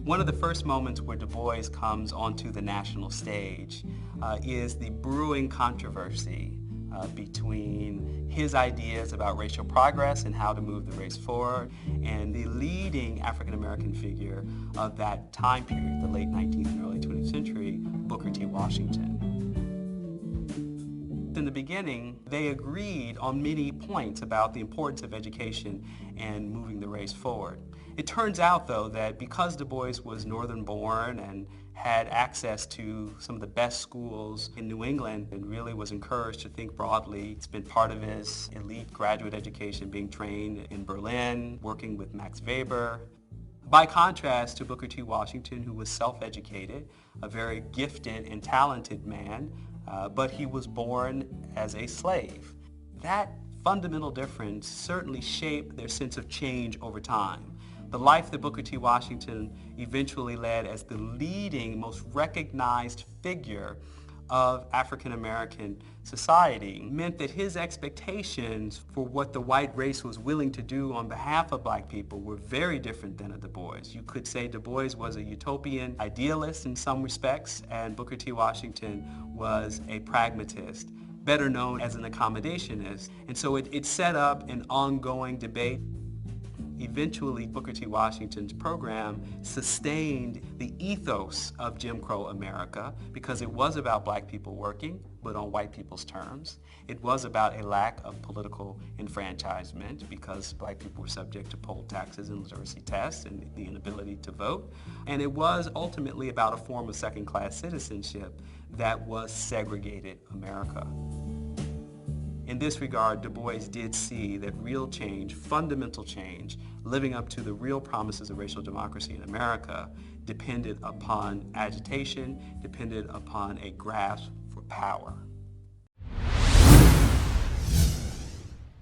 One of the first moments where Du Bois comes onto the national stage is the brewing controversy between his ideas about racial progress and how to move the race forward, and the leading African-American figure of that time period, the late 19th and early 20th century, Booker T. Washington. In the beginning, they agreed on many points about the importance of education and moving the race forward. It turns out, though, that because Du Bois was northern-born and had access to some of the best schools in New England and really was encouraged to think broadly, it's been part of his elite graduate education being trained in Berlin, working with Max Weber. By contrast to Booker T. Washington, who was self-educated, a very gifted and talented man, but he was born as a slave. That fundamental difference certainly shaped their sense of change over time. The life that Booker T. Washington eventually led as the leading, most recognized figure of African American society meant that his expectations for what the white race was willing to do on behalf of black people were very different than a Du Bois. You could say Du Bois was a utopian idealist in some respects, and Booker T. Washington was a pragmatist, better known as an accommodationist. And so it set up an ongoing debate. Eventually, Booker T. Washington's program sustained the ethos of Jim Crow America because it was about black people working, but on white people's terms. It was about a lack of political enfranchisement because black people were subject to poll taxes and literacy tests and the inability to vote. And it was ultimately about a form of second-class citizenship that was segregated America. In this regard, Du Bois did see that real change, fundamental change, living up to the real promises of racial democracy in America, depended upon agitation, depended upon a grasp for power.